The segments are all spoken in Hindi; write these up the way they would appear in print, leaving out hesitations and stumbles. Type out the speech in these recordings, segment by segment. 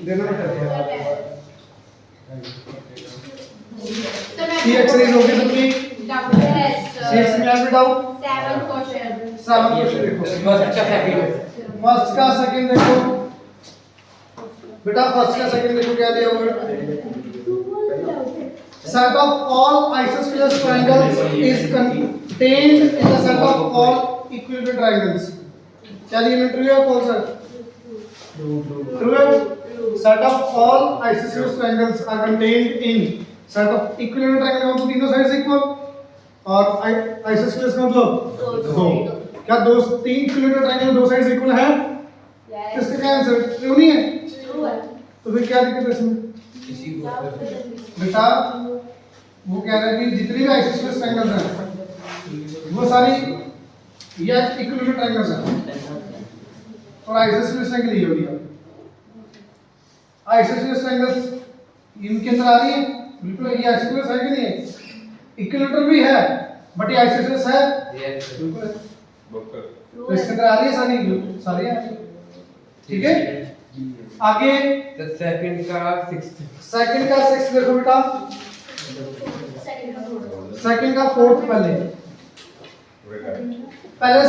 देना है सर सी एक्सरसाइज होगी सबकी डबल है सी एक्स में ऐड डाउन 7 क्वेश्चन 7 क्वेश्चन देखो फर्स्ट का सेकंड देखो बेटा, फर्स्ट का सेकंड देखो क्या दिया हुआ है। Set of all isosceles triangles is contained in the set of all equilateral triangles. क्या दिया है? ट्रू है फॉल्स है? ट्रू है। Set of all isosceles triangles are contained in set of equilateral triangle का मतलब तीनों साइड्स इक्वल और isosceles का मतलब दो। क्या दो तीन इक्विलेटरल ट्रायंगल दो साइड्स इक्वल है? इसका क्या आंसर ट्रू नहीं है? ट्रू है। तो फिर क्या दिक्कत है इसमें? बेटा वो कह रहा है कि जितनी भी आइसोसेलेस ट्रायंगल्स हैं वो सारी ये इक्विलेटरल ट्रायंगल्स हैं और आइसोसेलेस ट्रायंगल ये हो गया। आइसोसेलेस ट्रायंगल्स इनके अंदर आ रही है, बिल्कुल ये आइसोसेलेस है कि नहीं है? इक्विलेटरल भी है बट ये आइसोसेलेस है, बिल्कुल है। तो इसके अंदर आ रही है सारी सारी आ रही है, ठीक है। आगे सेकंड का सिक्स्थ देखो बेटा, सेकंड का फोर्थ पहले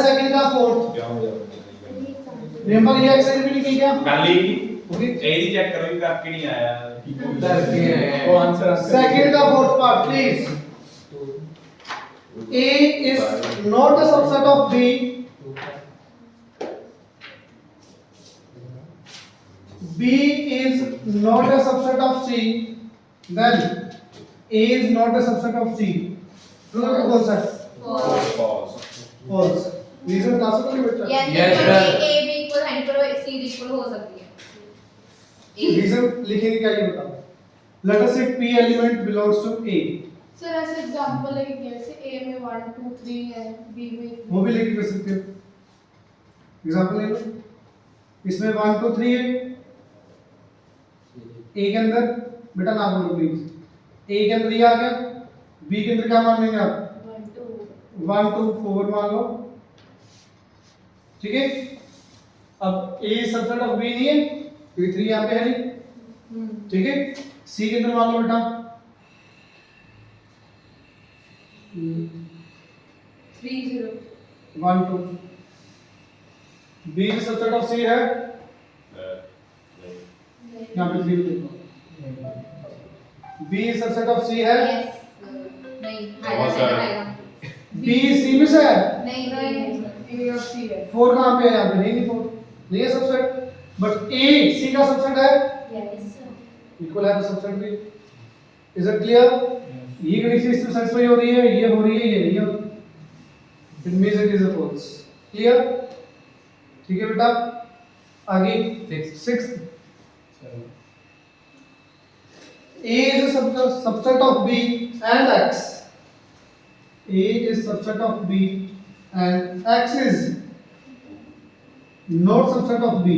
सेकंड का फोर्थ नंबर ये एक्सरसाइज भी लिखी क्या? खाली यही चेक करो कि आपके नहीं आया कौन सा सेकंड का fourth part please. A is not a subset of B. B is not a subset of C. Then A is not a subset of C. True or false? False. Reason बता सकते हो बच्चा? Yes Yes, sir। sir। A B equal है पर C इक्वल हो सकती है। Reason लिखेंगे क्या ये बताओ? Let us say P element belongs to A. Sir ऐसे एग्जांपल है कि जैसे A में 1 2 3 है, B में वो भी लेके कर सकते हो। एग्जांपल ले लो, इसमें 1 2 3 है। A के अंदर बेटा ना बोलो प्लीज। A के अंदर ये आ गया, B के अंदर क्या मान लेंगे आप? 1 2 4 मान लो, ठीक है। अब A सबसेट ऑफ B नहीं है क्योंकि 3 यहाँ पे है नहीं, ठीक है। C के अंदर मान लो बेटा 3 0 1 2। B सबसेट ऑफ C है, यहाँ पे 3 देखो। B सबसेट ऑफ C है, Yes। नहीं आएगा। B C में से है, नहीं A और C है। 4 कहाँ पे है? यहाँ पे है नहीं 4, नहीं है सबसेट, बट A C का सबसेट है, Yes। इक्वल है तो सबसेट भी। Is it clear? ये कंडीशन इसमें सेटिस्फाई हो रही है, ये हो रही है, ये नहीं हो रही, it means it is a false. Clear? ठीक है बेटा, आगे sixth A is a subset of B and X. A is subset of B and X is not subset of B.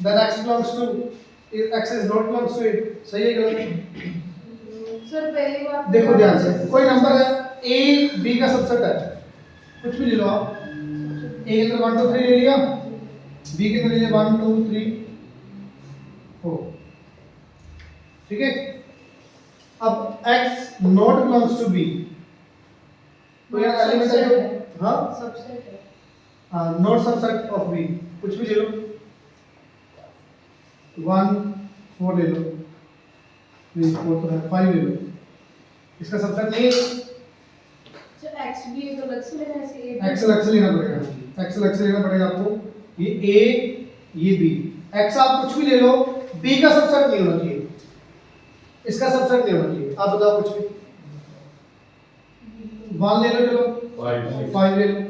Then X belongs to X is not belongs to it. सही है गलत? सर पहली बात देखो ध्यान से, कोई नंबर है A B का सबसेट है, कुछ भी ले लो आप। A के अंदर 1 2 3 ले लिया, B के अंदर ले लिया 1 2 3 4, ठीक है। अब X not belongs to B, तो यहाँ एलिमेंट है जो हाँ सबसेट है। नॉट सबसेट ऑफ B, कुछ भी ले लो, 1 4 ले लो, 3 4 तो है, 5 ले लो, इसका सबसेट नहीं है। सर x भी एक अलग से लेना है, ऐसे A X अलग से लेना पड़ेगा, X अलग से लेना पड़ेगा आपको। ये A ये B, X आप कुछ भी ले लो, B का सबसेट नहीं होना चाहिए, इसका सबसेट नहीं होना चाहिए। आप बताओ कुछ भी, 1 ले लो, चलो 5 ले लो,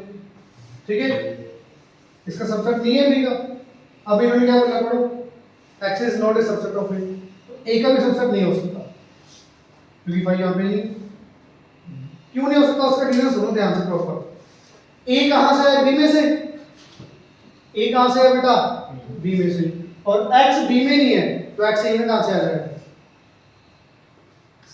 ठीक है। इसका सबसेट नहीं है B का। अब इन्होंने क्या बोला पढ़ो, X is not a subset of A, A का भी सबसेट नहीं हो सकता क्योंकि 5 यहाँ पे नहीं। क्यों नहीं हो सकता उसका रीजन सुनो ध्यान से प्रॉपर। A कहाँ से है? B में से। A कहाँ से है बेटा? B में से, और X B में नहीं है तो X A में कहाँ से आ जाएगा?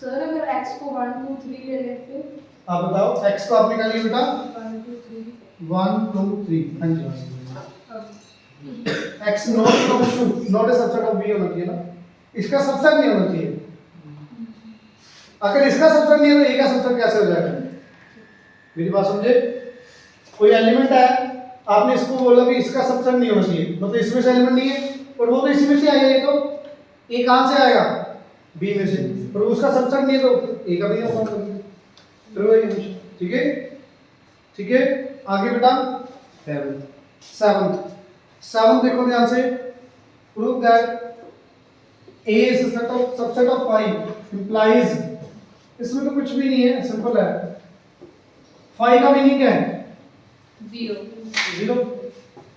सर अगर x को 1 2 3 ले लें फिर आप बताओ, X को आपने क्या लिया बेटा? 1 2 3 1 2 3, हाँ जी। x not belongs to not a subset of b होना चाहिए ना, इसका सबसेट नहीं होना चाहिए। अगर इसका सबसेट नहीं है तो a का सबसेट कैसे हो जाएगा? मेरी बात समझे? कोई एलिमेंट है, आपने इसको बोला भी इसका सबसेट नहीं होना चाहिए, मतलब इसमें से एलिमेंट नहीं है और वो तो इसी में से आएगा, ये तो a कहां से आएगा? b में से, और उसका सबसेट नहीं है तो a का भी नहीं होगा। ठीक है, ठीक है। आगे बेटा 7 देखो ध्यान से, prove that a is a subset of 5 implies, इसमें तो कुछ भी नहीं है, सिंपल है। 5 का मीनिंग क्या है? 0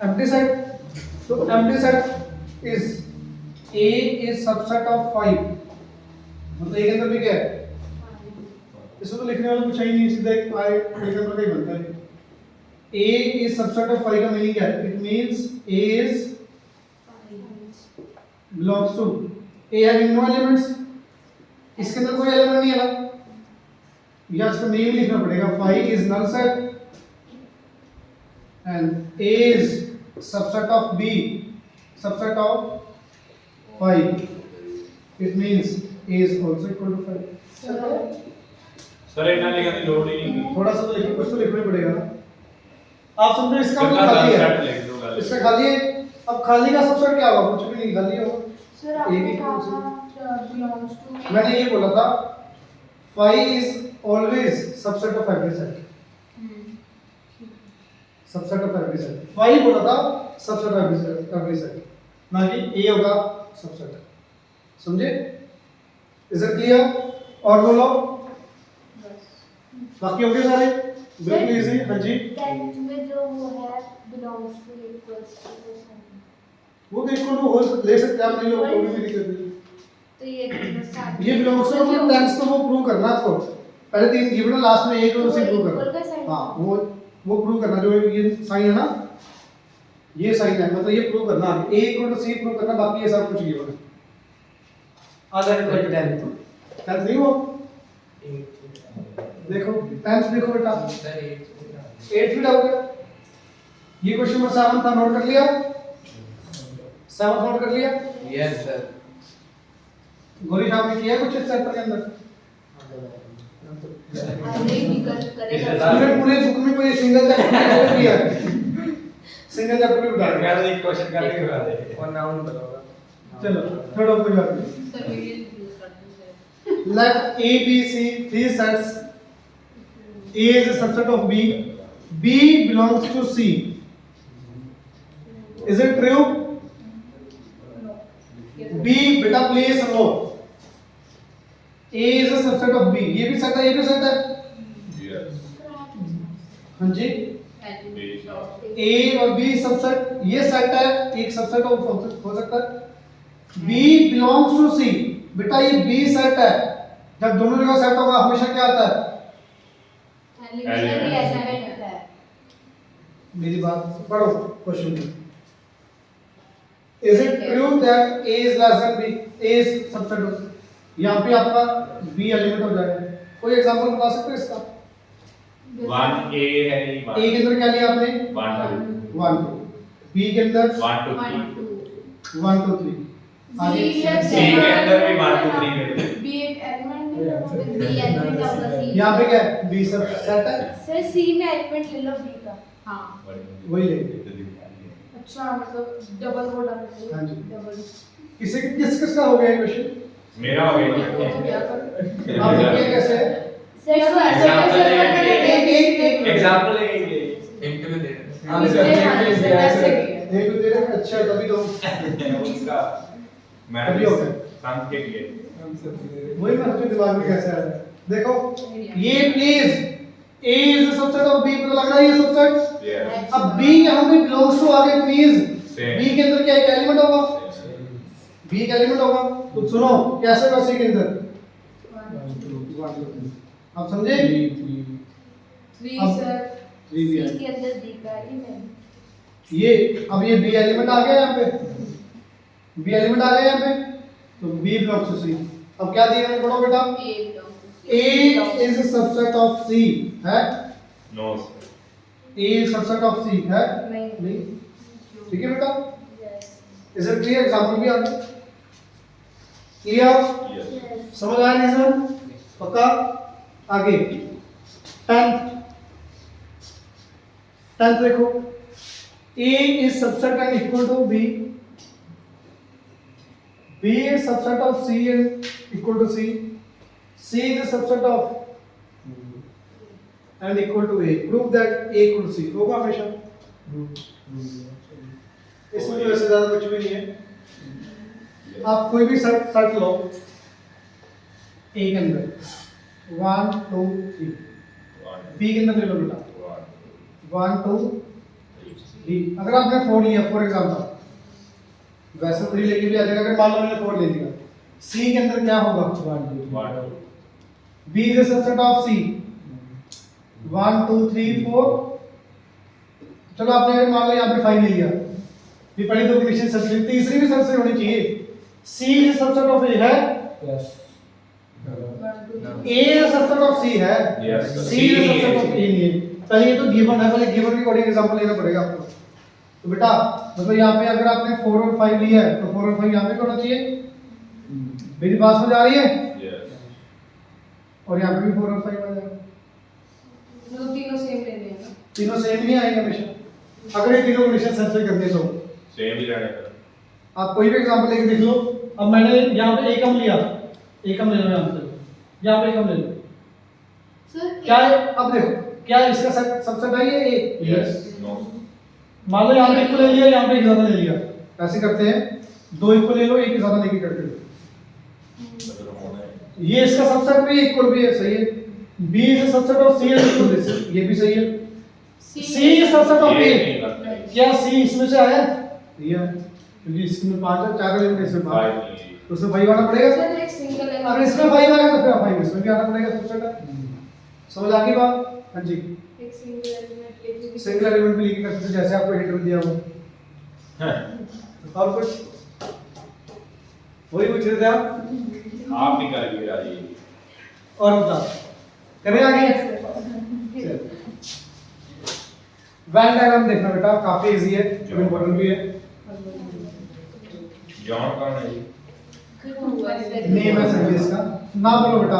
एम्प्टी सेट, तो empty set is a is subset of 5, मतलब a के अंदर भी क्या है? इसमें तो लिखने वाला कुछ है ही नहीं, सीधा एक पाई के अंदर का ही बनता है। a is subset of 5 का मीनिंग क्या है? It means a is belongs to a having no elements, इसके अंदर कोई एलिमेंट नहीं है ना, या इसका नेम लिखना पड़ेगा। 5 is null set and a is subset of b, subset of 5, it means a is also equal to 5। Sir इतना लिखने की लोड ही नहीं। थोड़ा सा तो लिखो, कुछ तो लिखना ही पड़ेगा ना। आप समझो इसका मतलब खाली है, इसका खाली है। अब खाली का सबसेट क्या होगा? कुछ भी नहीं, खाली होगा। सर आपने कहा बिलोंग्स टू, मैंने ये बोला था 5 is always subset of every set, subset of every set। 5 बोला था subset of every set, ना कि a होगा सबसेट। समझे? Is it clear? और बोलो, बाकी हो गए सारे बिल्कुल इजी। हाँ जी, 10 में जो वो है बिलोंग्स टू इक्वल्स टू, वो तो इक्वल टू हो ले सकते हैं आप, नहीं लोग कोई भी नहीं करते। तो ये ये बिलोंग्स टू मतलब टेंस तो वो प्रूव करना आपको, पहले 3 गिवन है, लास्ट में एक और उसे प्रूव करना। हां, वो प्रूव करना, जो ये साइन है ना, ये साइन है, मतलब ये प्रूव करना है। a equal to c prove करना, बाकी ये सब कुछ गिवन है। आ जाए तो 10 नहीं हो, देखो 10 देखो बेटा, 8 फीट हो गया। ये क्वेश्चन नंबर 7 था, नोट कर लिया? 7 नोट कर लिया? Yes sir. गोरी साहब ने किया कुछ इस चैप्टर के अंदर? पूरे बुक में कोई सिंगल चैप्टर नहीं किया है, सिंगल चैप्टर भी बता मैं एक क्वेश्चन करके बता दे और नाउन बताओगा। चलो थोड़ा कोई बात नहीं। सर वीडियो यूज करते हैं। Let A, B, C, 3 sets. A is a subset of B. B belongs to C. Is it true? B, बेटा please no. A is a subset of B. ये भी सेट है, ये भी सेट है। हाँ जी। A और B सबसेट, ये सेट है, एक सबसेट हो सकता है। B belongs to C. बेटा ये B सेट है, जब दोनों जगह सेट होगा हमेशा क्या आता है? मेरी बात पढ़ो क्वेश्चन में। Is it true that A is less than B? A is subset of, यहाँ पे आपका B एलिमेंट हो जाएगा। कोई एग्जांपल बता सकते हो इसका? 1 a है ये A के अंदर क्या लिया आपने? 1 2। B के अंदर 1 2 3 1 2 3। आगे C के अंदर भी 1 2 3 है। बी एक एलिमेंट है, बी एलिमेंट होगा C। यहाँ पे क्या है? B सब सेट है, सर सी में एलिमेंट ले लो बी का। हाँ वही लेंगे। अच्छा मतलब डबल वो डाल हाँ जी। डबल। किसका हो गया क्वेश्चन? मेरा हो गया आप देखिए कैसे है? सर एग्जांपल लेंगे हिंट में दे रहे हाँ, एक दे रहे हैं, अच्छा तभी तो उसका मैं तभी हो गया। शांत के लिए हैं। वही मैं अपने दिमाग में कैसे आया। देखो ये please A is a subset of B, पता लग रहा है ये सबसेट। यस अब B यहाँ पे belongs to आगे प्लीज Same. B के अंदर क्या एक एलिमेंट होगा? B एक एलिमेंट होगा, तो सुनो कैसे होगा C के अंदर? आप समझे? 3 अब सर 3 भी है। सी के अंदर डी का एलिमेंट। ये अब ये B एलिमेंट आ गया यहाँ पे, B एलिमेंट आ गया यहाँ पे, तो B belongs to C। अब क्या दिया मैंने, पढ़ो बेटा। A is a subset of C, है? No A is subset of C, है? नहीं। नहीं, ठीक है बेटा। Is it clear? एग्जांपल भी आ गया क्लियर? Yes. समझ आया नहीं सर? पक्का? आगे 10th देखो, A is subset and equal to B. B is subset of C and equal to C. C is a subset of and equal to A. Prove that A equal to C. होगा हमेशा? इसमें तो वैसे ज्यादा कुछ भी नहीं है। आप कोई भी सेट लो A के अंदर 1 2 3, B के अंदर ले लो बेटा 1 2 3। अगर आपने 4 लिया फॉर एग्जांपल, वैसे 3 लेके भी आ जाएगा, अगर मान लो मैंने 4 ले लिया, C के अंदर क्या होगा? 1 2। B is a subset of C 1 2 3 4। चलो आपने अगर मान लो यहाँ पे 5 ले लिया, ये पहली दो कंडीशन सच है, तीसरी भी सच होनी चाहिए। C is a subset of A है, yes A is a subset of C है, Yes, sir. C is a subset of A नहीं है। पहले ये तो गिवन है, पहले गिवन के अकॉर्डिंग एग्जांपल लेना पड़ेगा आपको। तो बेटा मतलब यहाँ पे अगर आपने 4 और 5 लिया है तो 4 और 5 यहाँ पे होना चाहिए, मेरी बात समझ आ रही है? Yes. और यहाँ पे भी 4 और 5 आ जाएगा। मतलब तीनों सेम लेने हैं ना? तीनों सेम नहीं आएंगे हमेशा, अगर ये तीनों कंडीशन सेटिस्फाई करनी है तो। Same ही रहेगा। आप कोई भी एग्जांपल लेके देख लो। अब मैंने यहाँ पे A कम लिया, A कम ले लो, यहाँ पे कम ले लो। सर क्या है? अब देखो क्या इसका सबसेट है ये A? Yes. No. मान लो यहाँ पे इक्वल ले लिया, यहाँ पे एक ज्यादा ले लिया, ऐसे करते हैं, दो इक्वल ले लो, एक ज्यादा लेके करते हो। मतलब होना है। ये इसका सबसेट भी इक्वल भी है, सही है। B is a subset of C and equal to C, ये भी सही है। C is subset of ये A, नहीं लगता है। क्या C इसमें से आया? ये है, क्योंकि इसमें 5 है, 4 एलिमेंट इसमें 5, Five नहीं है। तो उसमें 5 आना पड़ेगा। सर एक सिंगल है। अगर इसमें 5 आएगा तो फिर 5 इसमें भी आना पड़ेगा सबसेट है। समझ आ गई बात? हाँ जी। एक सिंगल एलिमेंट एक भी सिंगल एलिमेंट भी लेके करते थे, जैसे आपको हिंट में दिया हो। और कुछ वही पूछ रहे थे आप भी करके राजी। और बता करें आगे। वैन डायग्राम देखना बेटा, काफी इजी है, इंपॉर्टेंट भी है। जॉन कौन है जी? नेम है सर इसका, नाम बोलो बेटा।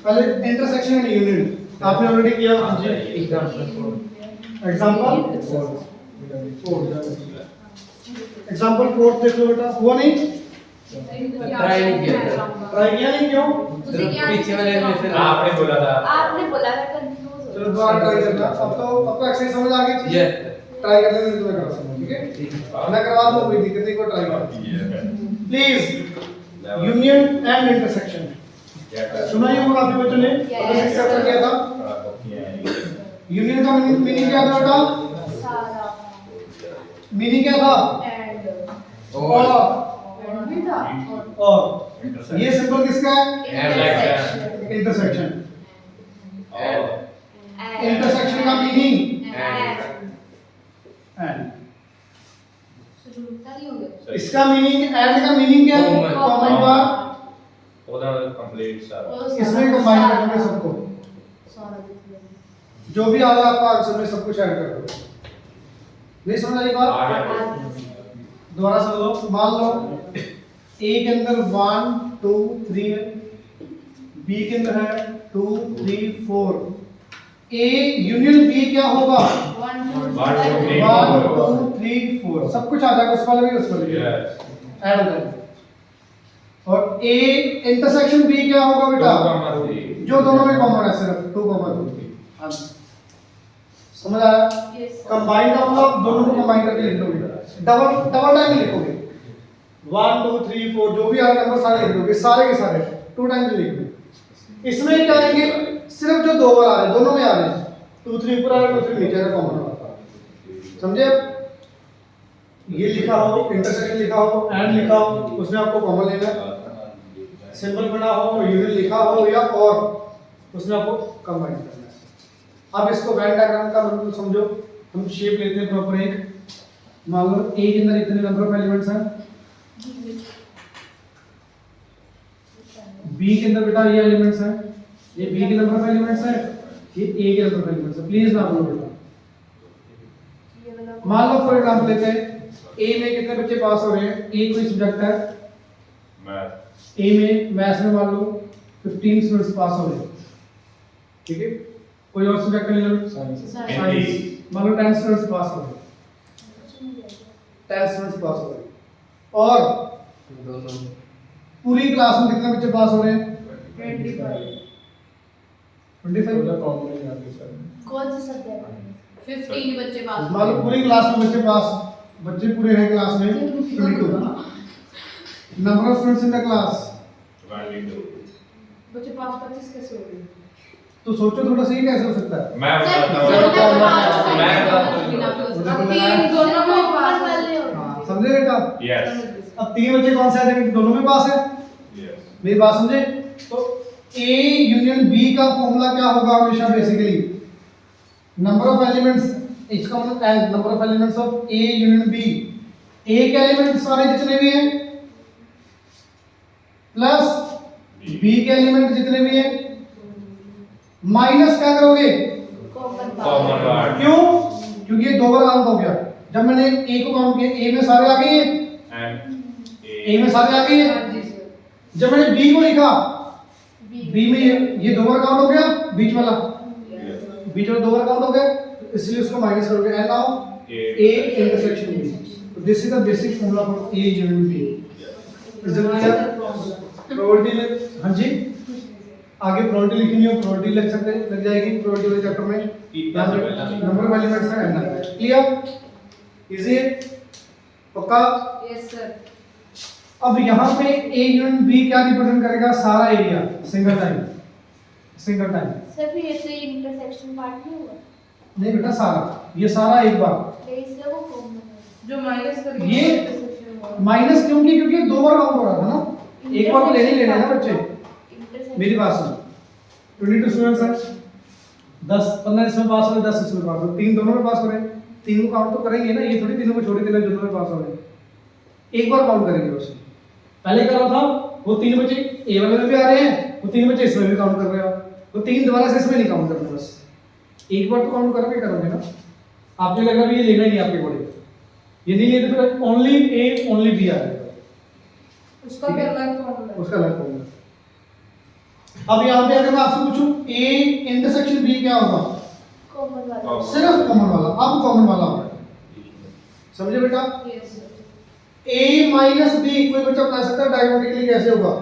पहले इंटरसेक्शन एंड यूनियन आपने ऑलरेडी किया। हाँ जी। एग्जांपल 4 देख लो बेटा, हुआ नहीं? ट्राई नहीं किया था। ट्राई किया नहीं, क्यों? पीछे वाले में फिर आपने बोला था। आपने बोला था कंफ्यूज हो। चलो दोबारा ट्राई करना। अब तो एक्सरसाइज समझ आ गई। ये ट्राई करने में तुम्हें करा सकूं, ठीक है? मैं करवा दूं, कोई दिक्कत नहीं, को ट्राई करो प्लीज। यूनियन एंड इंटरसेक्शन सुना ही होगा काफी बच्चों ने, इंटरसेक्शन चैप्टर किया था। यूनियन का मीनिंग क्या था बेटा? सारा मीनिंग क्या था? एंड और भी था। और ये सिंबल किसका है? इंटरसेक्शन। इंटरसेक्शन का मीनिंग एंड, शुरुआत ही हो गया। इसका मीनिंग, एंड का मीनिंग क्या है? Common bar. Complete sir. इसमें कंबाइन करेंगे सबको, सारा जो भी आ रहा है आपका आंसर में सब कुछ ऐड कर दो। नहीं समझ आई बात? दोबारा सुन लो। मान लो A के अंदर 1 2 3 है, B के अंदर है 2 3 4। A यूनियन B क्या होगा? 1 One, two, three, 1 2 3 4 सब कुछ आ जाएगा, उस वाले भी उस वाले भी Yes. ऐड हो जाएगा। और A इंटरसेक्शन B क्या होगा बेटा? जो दोनों में कॉमन है, सिर्फ 2 कॉमन। हाँ समझ आया? यस कंबाइन का मतलब दोनों को कंबाइन करके लिख दोगे, डबल टाइम लिखोगे। 1 2 3 4 जो भी आ रहा नंबर सारे लिख दोगे, सारे के सारे 2 टाइम्स लिख दोगे। इसमें क्या आएंगे? सिर्फ जो 2 बार आ रहे हैं, दोनों में आ रहे हैं, 2 3 ऊपर आ रहा है, 2 3 नीचे आ रहा है, कॉमन आ रहा है। समझे? ये लिखा हो, इंटरसेक्शन लिखा हो, एंड लिखा हो, उसमें आपको कॉमन लेना है। सिंबल बना हो, यूनियन लिखा हो, या और उसमें आपको कंबाइन करना है। अब इसको वेन डायग्राम का मतलब समझो। हम शेप लेते हैं प्रॉपर एक, मान लो A के अंदर इतने नंबर ऑफ एलिमेंट्स हैं, B के अंदर बेटा ये एलिमेंट्स हैं, ये B के नंबर ऑफ एलिमेंट्स हैं, ये ए के नंबर ऑफ एलिमेंट्स है, प्लीज ना बोलो बेटा। ये वाला मान लो फॉर एग्जांपल लेते हैं ए में कितने बच्चे पास हो रहे हैं, ए कोई सब्जेक्ट है, मैथ ए में मैथ्स में मान लो 15 स्टूडेंट्स पास हो रहे हैं, ठीक है। कोई और सब्जेक्ट ले लो, साइंस मान लो 10 स्टूडेंट्स पास हो रहे हैं, 10 स्टूडेंट्स पास हो रहे हैं। और दोनों पूरी क्लास में कितने बच्चे पास हो रहे हैं? 25 कॉमन है यहाँ पे सर। कौन सा सब्जेक्ट है? 15 बच्चे पास मान लो पूरी क्लास में बच्चे पूरे हैं क्लास में 22। Number of students in the class, 22 बच्चे पास 25 कैसे हो गए? तो सोचो थोड़ा सा ये कैसे हो सकता है? मैं सर, बताता हूँ अब 3 दोनों में पास कर है। ले हाँ, समझे बेटा? यस अब 3 बच्चे कौन से आ जाएंगे? दोनों में पास है, यस मेरी बात समझे? तो A यूनियन B का फॉर्मूला क्या होगा हमेशा? बेसिकली नंबर ऑफ एलिमेंट्स, इसका मतलब number of elements of A union B, A के एलिमेंट सारे जितने भी हैं प्लस B के एलिमेंट जितने भी हैं माइनस क्या करोगे? कॉमन कॉमन पार्ट क्यों? क्योंकि ये 2 बार काउंट हो गया। जब मैंने A को काउंट किया, A में सारे आ गए हैं, एंड A में सारे आ गए हैं। हाँ जी सर। जब मैंने B को लिखा, B में ये 2 बार काउंट हो गया, बीच वाला 2 बार काउंट हो गया, तो इसलिए उसको माइनस करोगे। And now A intersection B, तो this is the basic formula for A union B। Is it clear? Probability, हाँ जी, आगे प्रोबेबिलिटी लिखनी हो प्रोबेबिलिटी लग जाएगी प्रोबेबिलिटी वाले चैप्टर में। नंबर ऑफ एलिमेंट्स का एंड क्लियर? इजी है? पक्का? Yes sir. अब यहाँ पे A यूनियन B क्या रिप्रेजेंट करेगा? सारा एरिया, सिंगल टाइम। सर फिर ये तो इंटरसेक्शन पार्ट नहीं हुआ? नहीं बेटा, सारा, ये सारा एक बार तो इसलिए वो कॉमन है। जो माइनस कर ये माइनस क्योंकि 2 बार काउंट हो रहा था ना, एक बार तो लेने ही लेना है ना बच्चे। इंटरसेक्शन मेरी बात सुनो, 22 स्टूडेंट्स हैं, 10-15 इसमें पास हो रहे, 10 इसमें पास हो रहे, 3 दोनों में पास हो रहे हैं, 3 को काउंट तो करेंगे ना, ये थोड़ी तीनों को छोड़ के दोनों में पास हो रहे हैं, एक बार काउंट करेंगे बस। पहले क्या था, वो 3 बच्चे ए वाले में भी आ रहे हैं, वो 3 बच्चे इसमें भी काउंट कर रहे हो, वो 3 दोबारा से इसमें नहीं काउंट करना, बस एक बार तो काउंट करोगे ना। आपको लगा भी ये लेना ही नहीं आपके बॉडी, ये नहीं लेते फिर ओनली ए ओनली बी आ जाएगा, उसका क्या अलग फॉर्मूला है? उसका अलग फॉर्मूला। अब यहाँ पे अगर मैं आपसे पूछूं A इंटरसेक्शन B क्या होगा? कॉमन वाला। सिर्फ कॉमन वाला, अब कॉमन वाला होगा, समझे बेटा? Yes sir. A minus B कोई बच्चा बता सकता है डायगोनली कैसे होगा?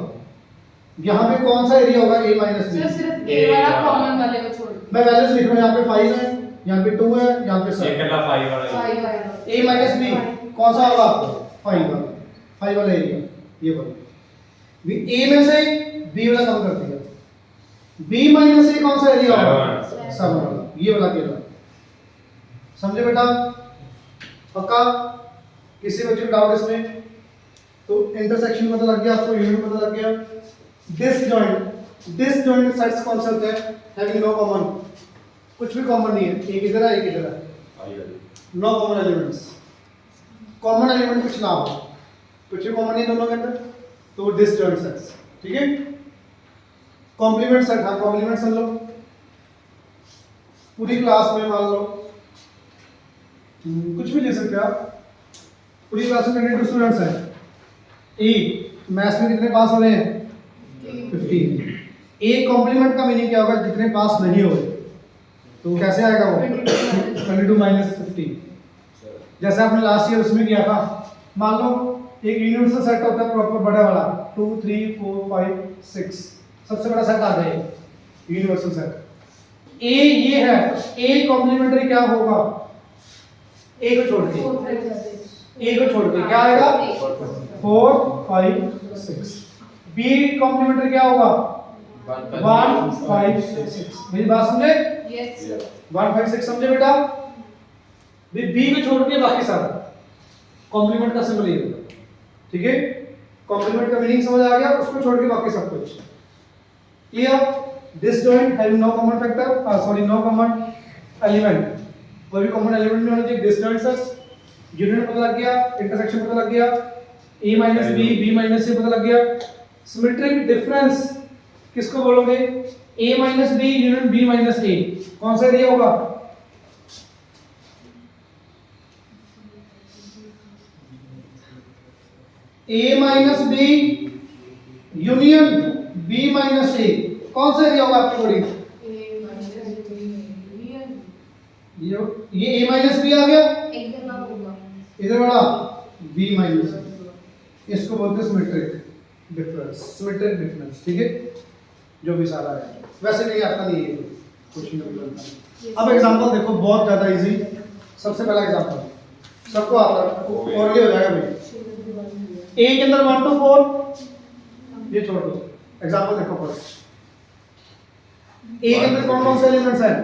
यहाँ पे कौन सा एरिया होगा A माइनस सर B? सिर्फ ए वाला कॉमन वाले को छोड़ मैं वैल्यूज लिख रहा हूँ, यहाँ पे 5 है, यहाँ पे 2 है, यहाँ पे ये 7। कहला 5 वाला 5 आया। A माइनस B कौन सा होगा? 5 वाला एरिया, ये वाला। भी A में से B वाला कम कर दिया, B माइनस A कौन सा एरिया होगा? 7 वाला, ये वाला केवल, समझे बेटा? पक्का? किसी बच्चे को डाउट इसमें? तो इंटरसेक्शन पता लग गया आपको, यूनिट पता लग गया। डिसजॉइंट सेट्स कौन से होते हैं? हैविंग नो कॉमन, कुछ भी कॉमन नहीं है, एक इधर है एक इधर है, no common elements, common element कुछ ना हो, कुछ भी कॉमन नहीं दोनों के अंदर, तो वो डिसजॉइंट सेट्स, ठीक है। कॉम्प्लीमेंट सेट, हाँ कॉम्प्लीमेंट समझ लो, पूरी क्लास में मान लो कुछ भी ले सकते हो आप, पूरी क्लास में 22 स्टूडेंट्स हैं, ए मैथ्स में कितने पास हो रहे हैं? 15। एक कॉम्प्लीमेंट का मीनिंग क्या होगा? जितने पास नहीं हुए, तो कैसे आएगा वो? 22 माइनस 15। जैसे आपने लास्ट ईयर उसमें किया था, मान लो एक यूनिवर्सल सेट होता है प्रॉपर बड़ा वाला, 2 3 4 5 6, सबसे बड़ा सेट आ जाए यूनिवर्सल सेट। ए ये है, ए कॉम्प्लीमेंट्री क्या होगा? ए को छोड़ के, ए को छोड़ के क्या आएगा? 4 5 6। बी कॉम्प्लीमेंट्री क्या होगा? 1 5 6। मेरी बात समझे? यस 1 5 6 समझे बेटा? बी को छोड़ के बाकी सारा कॉम्प्लीमेंट का सिंबल ये होगा, ठीक है। कॉम्प्लीमेंट का मीनिंग समझ आ गया, उसको छोड़ के बाकी सब कुछ clear. Disjoint having no common factor, sorry no common element, कोई भी कॉमन एलिमेंट नहीं होना चाहिए। डिसजॉइंट सेट्स, यूनिट पता लग गया, इंटरसेक्शन पता लग गया, a minus B, B minus C पता लग गया। सिमेट्रिक डिफरेंस किसको बोलोगे? a minus B union b minus a, कौन सा एरिया होगा? a minus B union b minus a, कौन सा एरिया होगा आपकी बॉडी? ये a माइनस बी आ गया, एकदम ना होगा। इधर वाला b माइनस, इसको बोलते हैं सिमेट्रिक डिफरेंस, ठीक है, जो भी सारा है, वैसे नहीं आता नहीं है क्वेश्चन में बनता। अब एग्जांपल देखो, बहुत ज्यादा इजी। सबसे पहला एग्जांपल सबको आता है और ये हो जाएगा भाई, a के अंदर 1 to 4, ये छोड़ दो, एग्जांपल देखो फर्स्ट। a के अंदर कौन कौन से एलिमेंट्स हैं?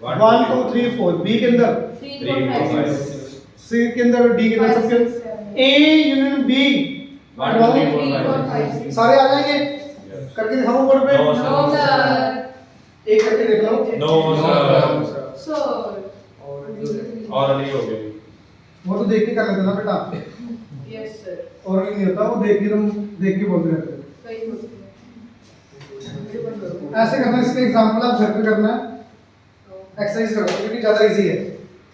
1 2 3 4, b के अंदर 3 4 5 c के अंदर, d के अंदर, सबके a यूनियन b 1 2 3 4 5 सारे आ जाएंगे। करके दिखाऊं बोर्ड पे? No, no sir. एक करके देख लो। नो सर, सर और नहीं हो गई। वो तो देख के कर लेते ना बेटा, यस सर। और नहीं होता, वो देख के तुम देख के बोलते रहते हो। कई होती है। ऐसे करना, इसके एग्जांपल आप घर पे करना है, एक्सरसाइज करो, क्योंकि ज्यादा इजी है,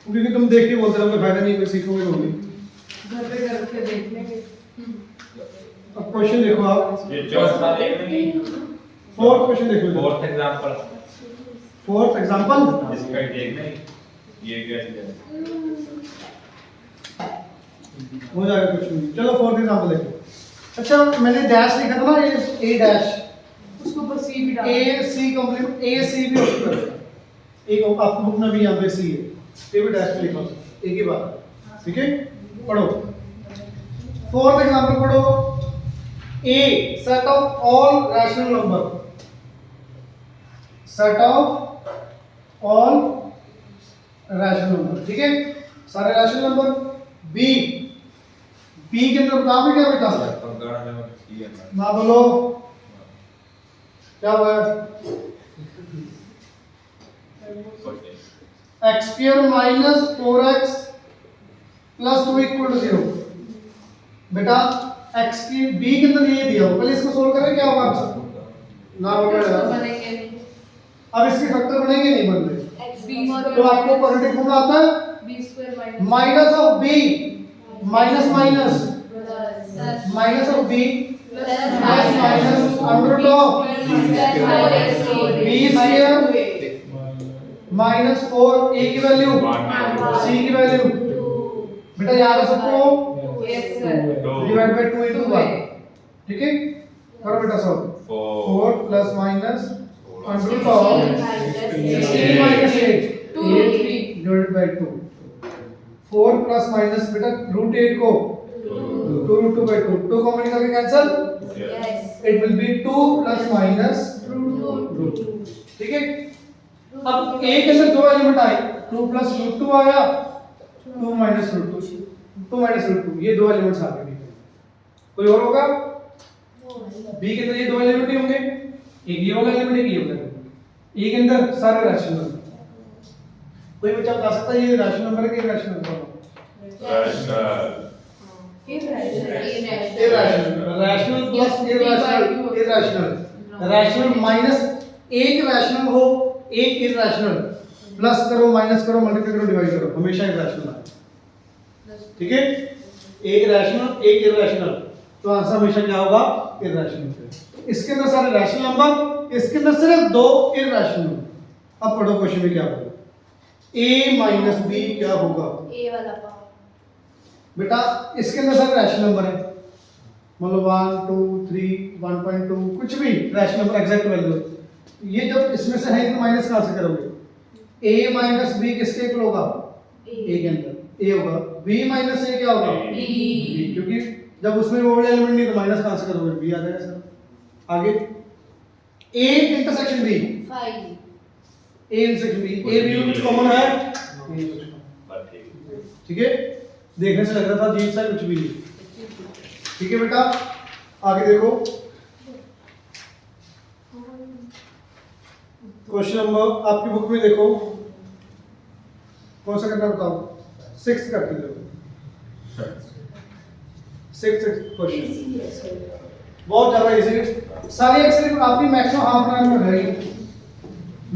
क्योंकि तुम देख के बोलते रहोगे, फायदा नहीं, कोई सीखोगे तो नहीं। घर पे करके देख लेंगे। अब क्वेश्चन देखो आप, ये चौथा देख नहीं, फोर्थ क्वेश्चन देखो, फोर्थ एग्जांपल, फोर्थ एग्जांपल इसका ही देख नहीं, ये कैसे हो जाएगा क्वेश्चन। चलो फोर्थ एग्जांपल देखो। अच्छा, मैंने डैश लिखा था ना, ये a डैश, उसको ऊपर सी भी डाल। a c complete, a c भी उसको कर, एक आपको बुक में भी यहाँ पे c है, ये भी डैश लिखा हो, एक ही बात, ठीक है। पढ़ो फोर्थ एग्जांपल, पढ़ो। a set of all rational number, set of all rational number, ठीक है, सारे rational number। b के अंदर बता भी क्या बेटा? पंगाड़ा में ठीक है ना। ना बोलो, क्या हुआ? x square minus 4x plus 2 equal to 0। बेटा x की b के अंदर ये दिया हो, पहले इसको सोल्व करें, क्या होगा आंसर? ना उसको बोलो, बनेंगे नहीं। अब इसके फैक्टर बनेंगे नहीं बन रहे, x बी तो आपको क्वाड्रेटिक फॉर्मूला आता है, B square minus minus of b minus minus plus minus of b plus minus under root of b square minus 4, a की वैल्यू, c की वैल्यू, बेटा याद है सबको, yes sir. Divide by 2 into 1, ठीक है। करो बेटा solve, 4 plus minus under root of a minus 8 divide by 2, 4 plus minus, बेटा रूट 8 को 2 रूट 2 बाय 2, 2 कॉमन निकाल के cancel, yes it will be 2 plus minus root ठीक है। अब a के अंदर दो एलिमेंट आए, 2 प्लस रूट 2 आया, 2 माइनस रूट 2, 2 माइनस रूट 2, ये दो एलिमेंट्स आ गए। कोई और होगा? b के अंदर ये दो एलिमेंट ही होंगे, एक ये वाला एलिमेंट, एक ये वाला एलिमेंट। a के अंदर सारे रैशनल नंबर। कोई बच्चा बता सकता है ये रैशनल नंबर है कि इरैशनल नंबर है? Rational, irrational, rational plus irrational, irrational, rational minus एक रैशनल हो, एक इरैशनल, प्लस करो, माइनस करो, मल्टीप्लाई करो, डिवाइड करो, हमेशा इरैशनल आए, ठीक है। एक रैशनल, एक इरैशनल, तो आंसर हमेशा क्या होगा? इरैशनल। इसके अंदर सारे रैशनल नंबर, इसके अंदर सिर्फ दो इरैशनल। अब पढ़ो क्वेश्चन में क्या होगा, a माइनस b क्या होगा? a वाला पावर बेटा इसके अंदर सारे रैशनल नंबर है, मतलब 1 2 3 1.2 कुछ भी रैशनल नंबर एग्जैक्ट वैल्यू, ये जब इसमें से है तो माइनस कहां से करोगे? a माइनस b किसके इक्वल होगा? a के अंदर a होगा, b माइनस a क्या होगा? b, क्योंकि जब उसमें वो वाला एलिमेंट नहीं तो माइनस कहां से करोगे? b आ जाएगा सर। आगे a intersection b, 5 a intersection b, a b में कुछ कॉमन है? ठीक है, देखने से लग रहा था अजीब सा, कुछ भी नहीं, ठीक है बेटा। आगे देखो क्वेश्चन नंबर आपकी बुक में देखो, कौन सा करना बताओ? 6 करते देखो, 6 क्वेश्चन बहुत ज्यादा इजी, सारी एक्सरसाइज आपकी मैक्सिमम हाफ एन आवर में रहेगी,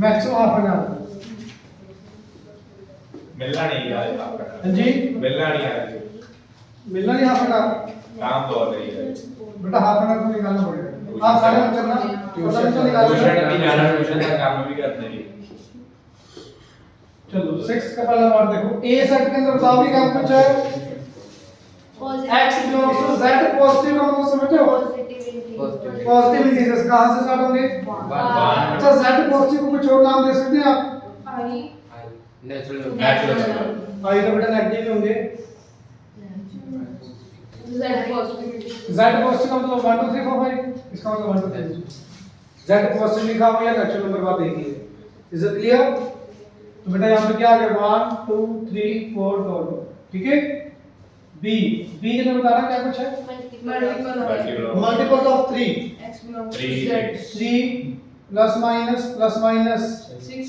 मैक्सिमम हाफ एन आवर। मिलना नहीं यार आपका। हाँ जी, मिलना नहीं यार। मिलना नहीं हाफ एन आवर काम तो हो रही है। बेटा, हाफ एन आवर तो निकालना पड़ेगा। आप सारे बच्चे ना ट्यूशन तो निकाल ट्यूशन भी जाना, ट्यूशन का काम भी करते हैं। चलो 6 का पहला पार्ट देखो। ए सेट के अंदर बताओ कि क्या पूछा है? x belongs to z positive का मतलब समझते हो? पॉजिटिव इंटीजर्स कहां से स्टार्ट होंगे? अच्छा, z पॉजिटिव को कुछ और नाम दे सकते हैं आप? आई नेचुरल आई तो बेटा नेगेटिव ही होंगे। जेड पॉजिटिव z पॉजिटिव का मतलब 1 2 3 4 5, इसका मतलब 1 2 3। z पॉजिटिव लिखा हुआ है, नेचुरल नंबर बात एक ही है। Is it clear? तो बेटा यहां पे क्या आ गया? 1 2 3 4 2। ठीक है। b के अंदर बताना क्या कुछ है? Multiple of 3 x belongs to 3 z 3 plus minus 6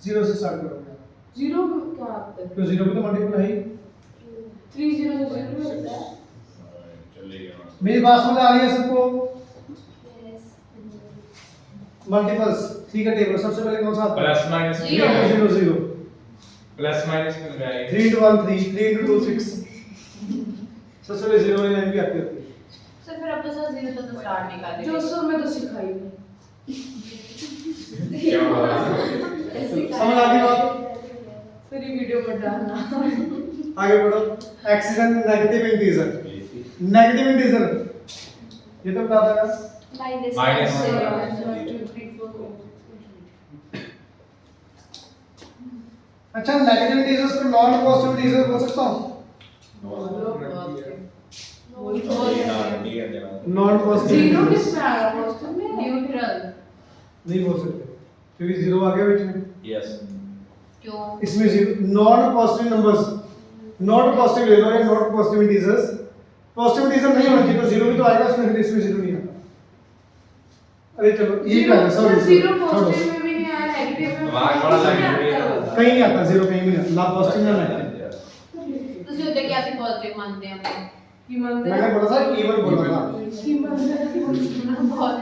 0 से स्टार्ट करोगे। 0 क्या आता है? तो 0 पे तो मल्टीपल है ही। 3 0 0 होता है। चलेगा। मेरी बात समझ आ रही है सबको? मल्टीपल्स ठीक है। टेबल सबसे पहले कौन सा आता है? प्लस माइनस 0 0 0 प्लस माइनस मिल रहा है। 3 into 1 3 3 into 2 6। सबसे पहले 0 वाली लाइन भी आती होती है। सर फिर अब तो सर 0 तो स्टार्ट निकालेंगे। जो सर मैं तो सिखाई नहीं। क्या हुआ? समझ आ गई बात? सर ये वीडियो मत डालना। आगे बढ़ो। x is a negative integer। Negative integer ये तो बता देगा। माइनस 1 2 3 4 अच्छा, नेगेटिव इंटीजर्स को नॉन पॉजिटिव इंटीजर बोल सकता हूं? नॉन पॉजिटिव 0 किस में आया? पॉजिटिव में न्यूट्रल नहीं बोल सकते क्योंकि 0 आ गया बीच में। यस। क्यों? इसमें non positive numbers, not positive ले लो या not positive integers. Positive integer नहीं होना चाहिए तो 0 भी तो आएगा उसमें, फिर इसमें 0 नहीं आता। अरे चलो ये क्या है? सॉरी 0 पॉजिटिव में भी नहीं आया, नेगेटिव में दिमाग बड़ा लग गया। कहीं नहीं आता 0 कहीं भी नहीं आता, ना पॉजिटिव ना नेगेटिव। तो जो होते क्या से पॉजिटिव मानते हैं हम ईमानदार मैंने बोला था इवन बोला था बहुत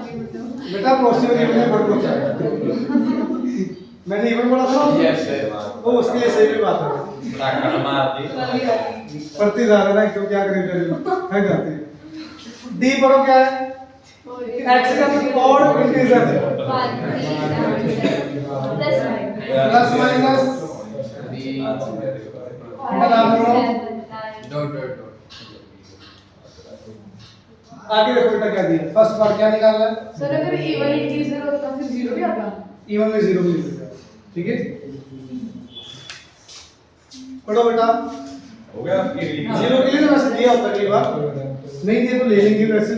बेटा। पॉजिटिव इवन में फर्क होता है। मैंने इवन बोला था यस सर। वो उसके लिए सही भी बात है। ताकत मार दी। पढ़ती जा रहा है तो क्या करें फिर थक जाते हैं। डी पढ़ो क्या है? x का ऑड इंटीजर प्लस माइनस आगे देखो बेटा क्या दिया। फर्स्ट पार्ट क्या निकालना है? सर अगर इवन इंटीजर होता फिर 0 भी आता। इवन में 0 मिल जाएगा। ठीक है, पढ़ो बेटा। हो गया आपकी रीडिंग। 0 के लिए ना वैसे दिया होता है कई बार, नहीं दिया तो ले लेंगे। वैसे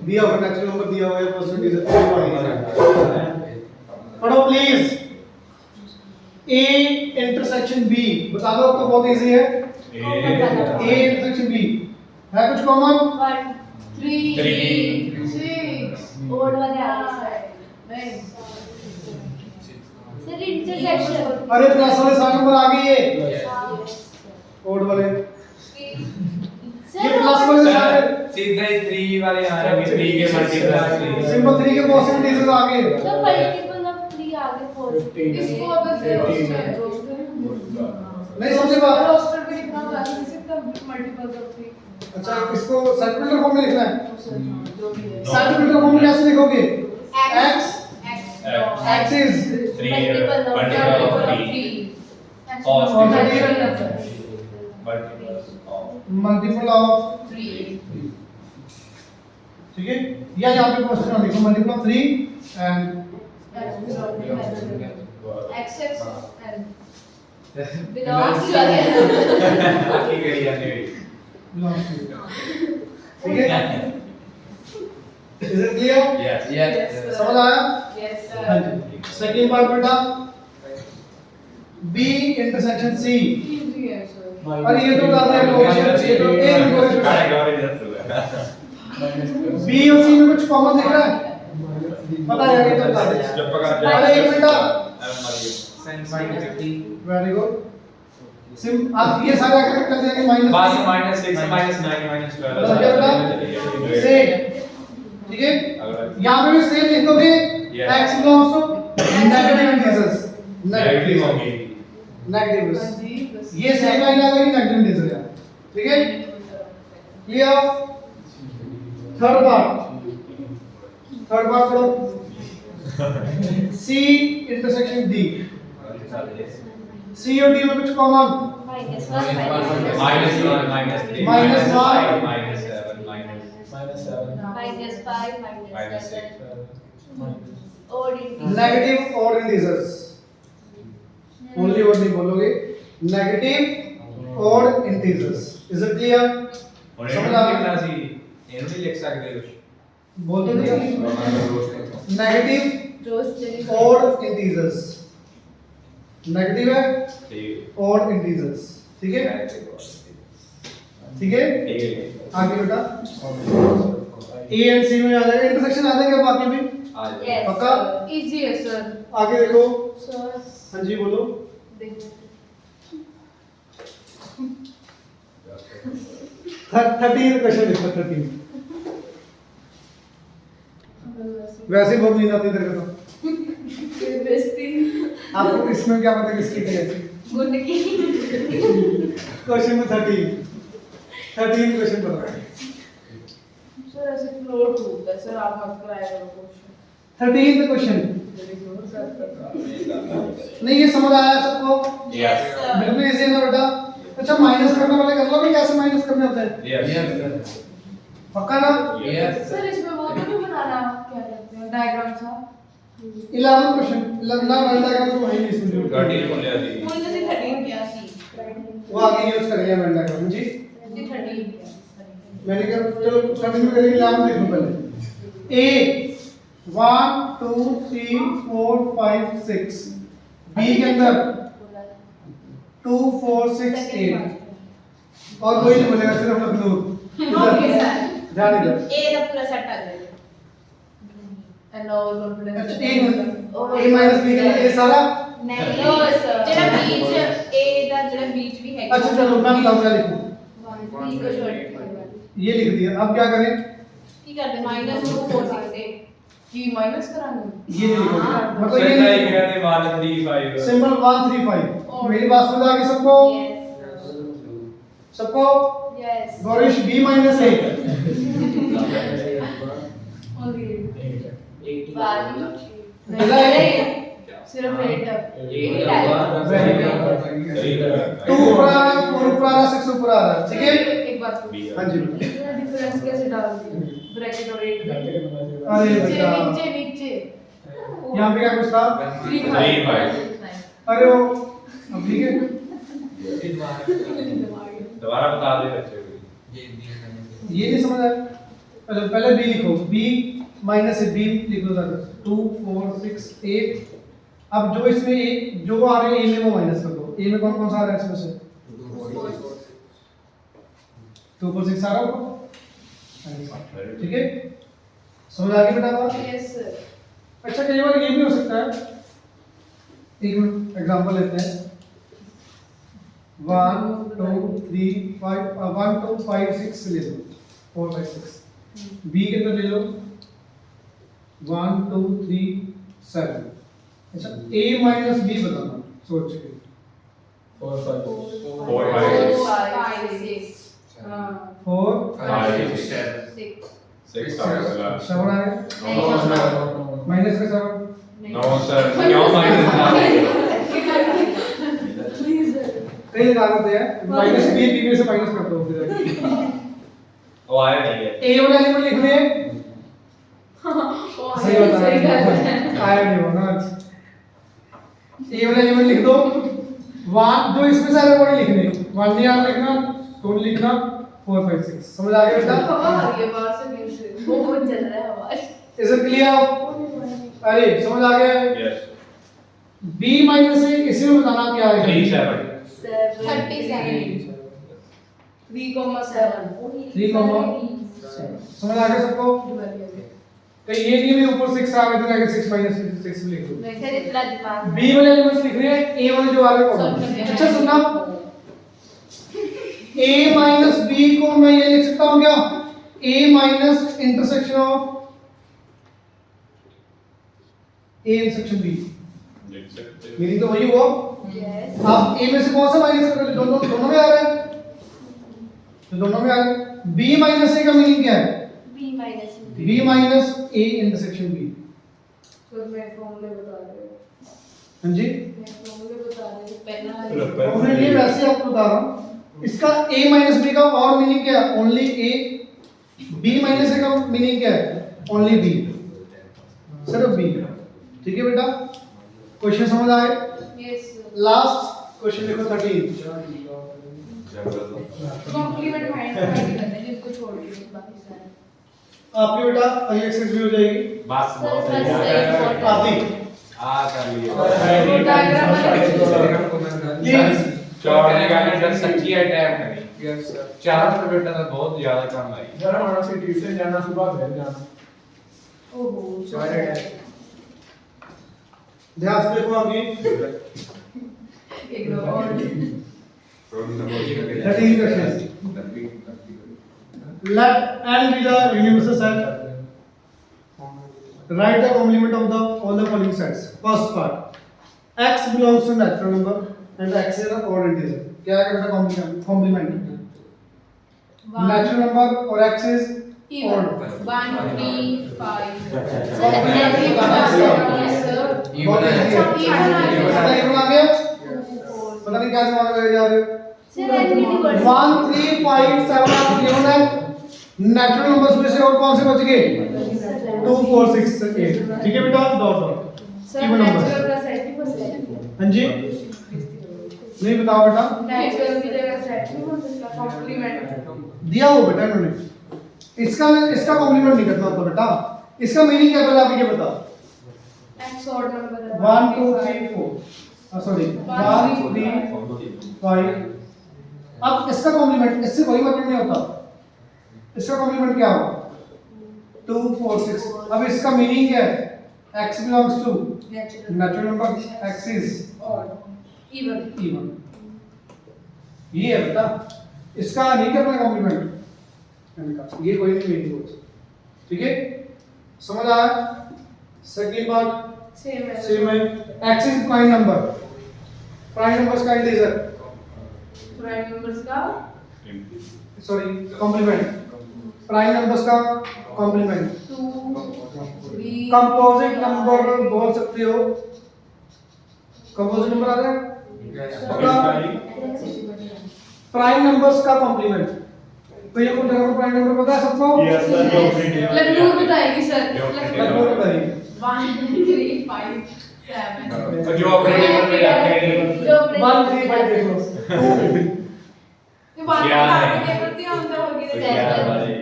दिया होगा, नेचुरल नंबर दिया हुआ है, परसेंटेज है। पढ़ो प्लीज। A इंटरसेक्शन B बता दो, आपको बहुत इजी है। A इंटरसेक्शन B है कुछ कॉमन? 1 3 6 ओड वाले आ गए नहीं सर इंटरसेक्शन। अरे प्लस वाले 7 नंबर आ गए, ये ओड वाले। ये प्लस वाले सारे सीधा ही 3 वाले आ रहे हैं। 3 के मल्टीपल सिंपल 3 के पॉजिटिव इंटीजर्स आ गए। तो मल्टीपल ऑफ 3 आगे पॉजिटिव। इसको अगर नहीं समझे बात? रोस्टर पे लिखना होगा तो इसका मल्टीपल्स ऑफ 3। अच्छा, इसको सर्कुलर फॉर्म में लिखना है। जो भी है सर्कुलर फॉर्म में कैसे लिखोगे? x x is multiple of 3 multiple of 3। ठीक है, या यहाँ पे क्वेश्चन लिखो multiple of 3 and x and belongs to आपकी गई जाने गई। ठीक है, is it clear? Yes. Yes समझ आया? yes हाँ sir जी। सेकंड पार्ट बेटा, B इंटरसेक्शन C। easy है sir अरे ये तो बता रहे हैं कोएफिशिएंट, ये तो एक कोएफिशिएंट। B और C में कुछ कॉमन दिख रहा है? पता है ये तो बता दे। जब पकड़ अरे एक बेटा, sin -50 वेरी गुड। सिम आप ये सारा करेक्ट कर देंगे माइनस -6 -9 -12 से। ठीक है, यहाँ पे भी सेम लिख दोगे। Yes. x belongs to negative integers. Negative होगी। नेगेटिव हाँ जी बस ये सेम लाइन आ गई नेगेटिव इंटीजर है, ठीक है। क्लियर। थर्ड पार्ट पढ़ो। C इंटरसेक्शन D, C और D में कुछ कॉमन? -1 -1 -3 -3 -1 -7 -7 -5 -6 odd integer नेगेटिव और इंटीजर्स, ओनली वर्ड नहीं बोलोगे, नेगेटिव और इंटीजर्स। Is it clear? और समझ आ कितना सी ਇਹਨੂੰ ਨਹੀਂ ਲਿਖ ਸਕਦੇ ਕੁਝ बोल दो नेगेटिव रोज चली और इंटीजर्स, नेगेटिव है ठीक और इंटीजर्स, ठीक है है ठीक है। ठीक है आगे बेटा ए एंड सी में आ जाएगा, इंटरसेक्शन आ जाएगा बाकी भी। आज Yes. पक्का? इजी है सर आगे देखो, सर हाँ जी बोलो। देखो 13 क्वेश्चन देखो, 13 वैसे बहुत नींद आती है तेरे को तो। बेइज्जती आपको इसमें क्या पता किसकी है? गुण की क्वेश्चन में 13 क्वेश्चन पता है। सर ऐसे फ्लोट होता है सर, आप मत कराया करो क्वेश्चन 13th क्वेश्चन नहीं, ये समझ आया सबको? यस बिल्कुल इजी है ना बेटा। अच्छा माइनस करने वाले कर लो कि कैसे माइनस करने होते हैं, यस पक्का ना? सर इसमें वो तो नहीं बनाना, क्या कहते हैं डायग्राम था 11 क्वेश्चन 11 डायग्राम तो वही नहीं समझो, गाड़ी खोल लिया थी मुझे से 13 किया सी वो आगे यूज करेंगे वेन डायग्राम जी। 13 मैंने कहा चलो 13 में करेंगे, 11 देख लो पहले। ए 1 2 3 4 5 6, बी के अंदर 2 4 6 8, और कोई नहीं बोलेगा, सिर्फ मखलूक ओके सर ध्यान इधर। ए का पूरा सेट आ जाएगा एंड ओवर कॉन्फिडेंस अच्छा ए माइनस बी के लिए ए सारा। नहीं No, sir. जेड़ा बीच ए दा जेड़ा बीच भी है अच्छा चलो मैं बताऊं क्या लिखूं, बी को छोड़ ये लिख दिया। अब क्या करें, की कर दे -2 4 6 8 की माइनस कराएंगे ये नहीं लिखोगे, मतलब ये सही नहीं, कह रहे 1 3 5 सिंपल 1 3 5। मेरी बात समझ आ गई सबको? सबको? यस गौरीश बी माइनस ए, ओनली सिर्फ 8 टू ऊपर आ रहा है, 4 ऊपर आ रहा है, 6 ऊपर आ रहा है, ठीक है। एक बात हाँ जी इतना डिफरेंस कैसे डाल दिया ब्रैकेट और 8 अरे नीचे बेटा नीचे नीचे यहाँ पे क्या कुछ था? 3 3 अरे वो अब ठीक है, दोबारा बता दे बच्चे को ये नहीं समझ आया। अच्छा पहले बी लिखो, बी माइनस से बी लिख लो सर, 2 4 6 8। अब जो इसमें एक जो आ रहे हैं ए में वो माइनस कर दो। ए में कौन कौन सा आ रहा है इसमें से? 2 4 6 आ रहा होगा, ठीक है। समझ आ गई बेटा बात? यस सर अच्छा कई बार ये भी हो सकता है, एक मिनट एग्जांपल लेते हैं। 1 2 3 5 1 2 5 6 ले लो, 4 5 6। बी के अंदर ले लो 1 2 3 7। अच्छा a माइनस बी बताना सोच के। 4 5 5 6 हां 4 5 6 6 6 आएगा 7 आए, माइनस का 7 9 सर क्यों माइनस ना प्लीज कई लगा देते हैं, माइनस बी बी में से माइनस कर दो फिर। वो आया नहीं है a वाला एलिमेंट लिखने सही बता रहा है, आया नहीं होगा। ए वाला एलिमेंट लिख दो, 1 जो इसमें सारे कोड लिखने, 1 नहीं आप लिखना, 2 नहीं लिखना, 4 5 6। समझ आ गया बेटा? हवा आ रही है बाहर से नीचे से बहुत चल रहा है हमारे इज इट क्लियर? अरे समझ आ गया? यस b माइनस a इसी में बताना क्या आएगा। 3 7 37 3,7 3 समझ आ गया सबको? तो ये नहीं भी ऊपर 6 आ गए तो आगे 6 माइनस 6 लिख दो। फिर इतना दिमाग b वाले एलिमेंट्स लिख रहे हैं, a वाले जो आ रहे हैं कॉमन। अच्छा सुनना, a माइनस b को मैं ये लिख सकता हूं क्या, a minus intersection of a intersection b। लिख सकते मीनिंग तो वही हुआ। यस आप ए में से कौन सा माइनस करोगे? दोनों दोनों में आ रहा है, तो दोनों में आ रहा है। बी माइनस ए का मीनिंग क्या है? B minus B minus A intersection B. Sir मैं फॉर्मूले बता रहे हूँ, हाँ जी, मैं फॉर्मूले बता रही हूँ पहला हमने ये वैसे आपको बता रहा हूँ। इसका a माइनस बी का और मीनिंग क्या है? Only a। b माइनस ए का मीनिंग क्या है? ओनली b, सिर्फ b। ठीक है बेटा, क्वेश्चन समझ आए? यस लास्ट क्वेश्चन देखो 13। कॉम्प्लीमेंट माइंड करते हैं जिनको छोड़ के बाकी सारे आपकी बेटा आई एक्सेस भी हो जाएगी बस बहुत सर, है सर, आती। आ कर लिया डायग्राम प्लीज चौड़ने का इधर सच्ची अटैक करी यस सर। चार पे बेटा तो बहुत ज्यादा कम आई जरा हमारा से ट्यूशन जाना सुबह घर जाना ओहो ध्यान से देखो आगे। Ignore 13 question. Let n be the universal set. Write the complement of the all the following sets. First part, x belongs to natural number and x is an odd integer. क्या है बेटा complement? Natural number और x is even odd. 1 3 5 Complement बताना yes sir Even है। even आ गया? पता नहीं क्या दिमाग में जा रहे हो? सर एन यूनिवर्स 1 3 5 7 आप गिवन है। नेचुरल नंबर्स में से और कौन से बच गए? 2 4 6 8। ठीक है बेटा, dot dot sir even natural numbers. का सेट हाँ जी, नहीं बताओ बेटा। नेचुरल की जगह सेट नहीं बोल सकता कॉम्प्लीमेंट दिया हो बेटा इन्होंने। इसका कॉम्प्लीमेंट नहीं करना होता बेटा। इसका मीनिंग क्या पहले आप ये बताओ। X odd number 1 2 3 4 sorry 1 3 5। अब इसका कॉम्प्लीमेंट इससे कोई मतलब नहीं होता। इसका कॉम्प्लीमेंट क्या होगा? 2 4 6। अब इसका मीनिंग क्या है? x belongs to natural number, x is odd even even। ये है बेटा, इसका नहीं करना कॉम्प्लीमेंट, ये कोई नहीं मीनिंग होता। ठीक है, समझ आया? सेकंड पार्ट सेम है सेम है। x is prime number, prime numbers का इंटीजर प्राइम नंबर्स का सॉरी कॉम्प्लीमेंट, प्राइम नंबर्स का कॉम्प्लीमेंट। 2 3 कंपोजिट नंबर बोल सकते हो। कंपोजिट नंबर आ रहा है? प्राइम नंबर्स का कॉम्प्लीमेंट। तो ये कौन सा प्राइम नंबर पता है सबको? लखनऊ बताएगी सर लगभग बताइए। 1 3 5 7 जो अपने टेबल में जाते हैं जो 1 3 5 देख लो। ये बात क्या है? करते करते हम तो होगी Seven.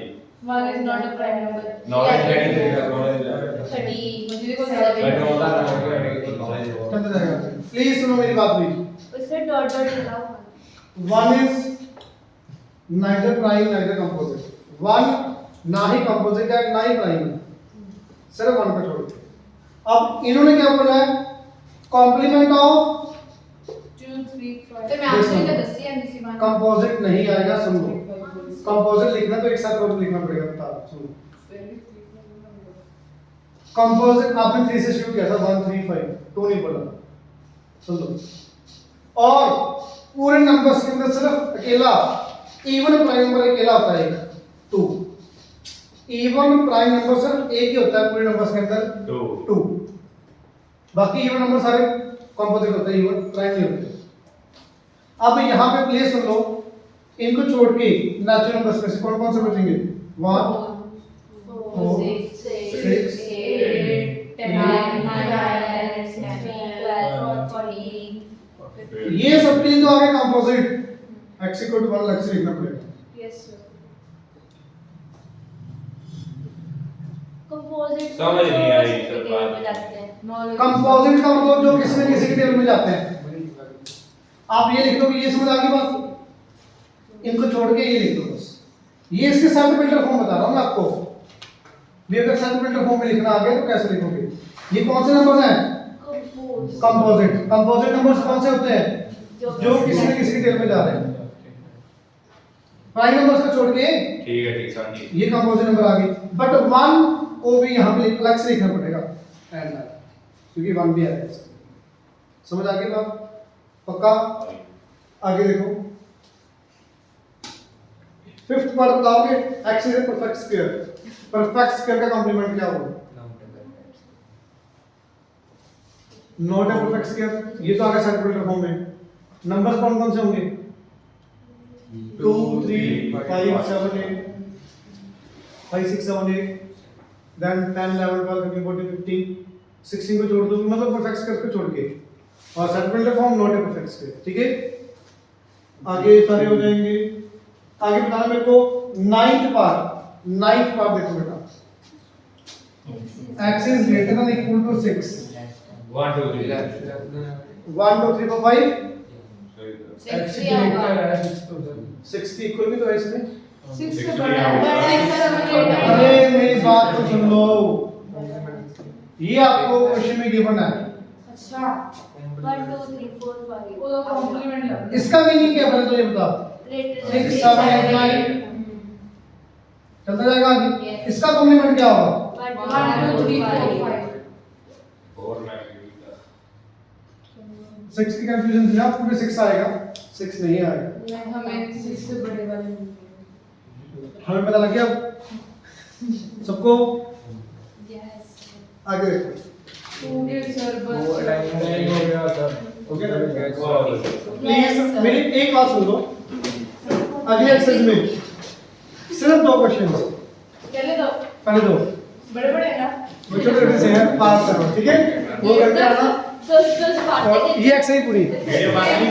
1 is not a prime number knowledge लेनी चाहिए नॉलेज 30 मुझे देखो Seven. बट होता है नॉलेज चलते जाएगा। प्लीज सुनो मेरी बात भी। उससे डॉट डॉट लगाओ। 1 is neither prime neither composite। 1 ना ही composite है ना ही prime है, सिर्फ 1 का छोड़ के। अब इन्होंने क्या बोला है? कॉम्प्लीमेंट ऑफ 2 3 5 तो मैं आपसे क्या दसी है इसी बात कंपोजिट नहीं आएगा। सुनो, कंपोजिट लिखना तो एक साथ और लिखना पड़ेगा। बता सुनो, कंपोजिट आपने 3 से शुरू किया था, 1 3 5 2 नहीं बोला। सुन लो, और पूरे नंबर्स के अंदर सिर्फ अकेला इवन प्राइम नंबर अकेला होता है 2। इवन प्राइम नंबर सिर्फ एक ही होता है पूरे नंबर्स के अंदर 2। बाकी इवन नंबर सारे कंपोजिट होते हैं, इवन प्राइम नहीं होते। अब यहाँ पे प्लेस कर लो, इनको छोड़ के नेचुरल नंबर्स में से कौन कौन से बचेंगे? 1 4 6 6 8 9 10 12 14। ये सब तीन तो आगे कंपोजिट x इक्वल टू 1 अलग से लिखना पड़ेगा। यस सर कंपोजिट समझ नहीं आई सर बात। में जाते हैं। नॉलेज कंपोजिट का मतलब जो किसी न किसी के टेबल में जाते हैं। आप ये लिख दो कि ये समझ आ गई बात, इनको छोड़ के ये लिख दो बस। ये इसके सेट बिल्डर फॉर्म बता रहा हूं मैं आपको। भी अगर सेट बिल्डर फॉर्म में लिखना आ गया तो कैसे लिखोगे? ये कौन से नंबर्स हैं? कंपोजिट। कंपोजिट नंबर्स कौन से होते हैं? जो किसी न किसी के टेबल में जा रहे हैं। प्राइम नंबर्स को छोड़ के ठीक है समझिए ये कंपोजिट नंबर आ गई। बट 1 को भी यहाँ पे अलग से लिखना पड़ेगा एंड क्योंकि 1 भी आ रहा है। समझ आ गई बात? पक्का? आगे देखो, फिफ्थ पार्ट बताओगे, x is a perfect square. Perfect square का कॉम्प्लीमेंट क्या होगा? Not a perfect square. ये तो आगे सर्कुलर फॉर्म में। नंबर्स कौन कौन से होंगे? 2 3 5 7 8 5 6 7 8 देन 10 11 12 13 14 15 16 को छोड़ दो, मतलब परफेक्ट स्क्वायर को छोड़ के, और circular form not a perfect square. ठीक है, आगे सारे हो जाएंगे। आगे बताना मेरे को नाइन्थ पार्ट देखो बेटा, x is greater than equal to 6 1 2 3 1 2 3 4 5 6 X ही होगा। greater है 6 तो सर 6 की इक्वल भी तो है इसमें। 6 से 6 बड़ा होगा। है। अरे मेरी बात तो सुन लो, ये आपको क्वेश्चन में गिवन है। अच्छा 1 2 3 4 5 वो कॉम्प्लीमेंट लग इसका मीनिंग क्या है पहले तो ये बता। 6 7 8 9 चलता जाएगा आगे। Yes. इसका कॉम्प्लीमेंट क्या होगा? 1 2 3 4 5 4 मैं भी 6 की कंफ्यूजन थी, आपको भी 6 आएगा, 6 नहीं आएगा। हमें 6 से बड़े वाले मिलते हमें पता लग गया सबको? आगे देखो, हैं। ओके सर वो बस टाइम नहीं हो गया सर ओके ना? Yes. प्लीज मेरी एक बात सुन लो, अगले एक्सरसाइज में सिर्फ 2 क्वेश्चंस, पहले तो पहले 2 बड़े बड़े हैं ना वो छोटे छोटे से हैं, पास करो, ठीक है? वो करके आना, 10 10 और ये एक्सरसाइज पूरी। वीडियो बात नहीं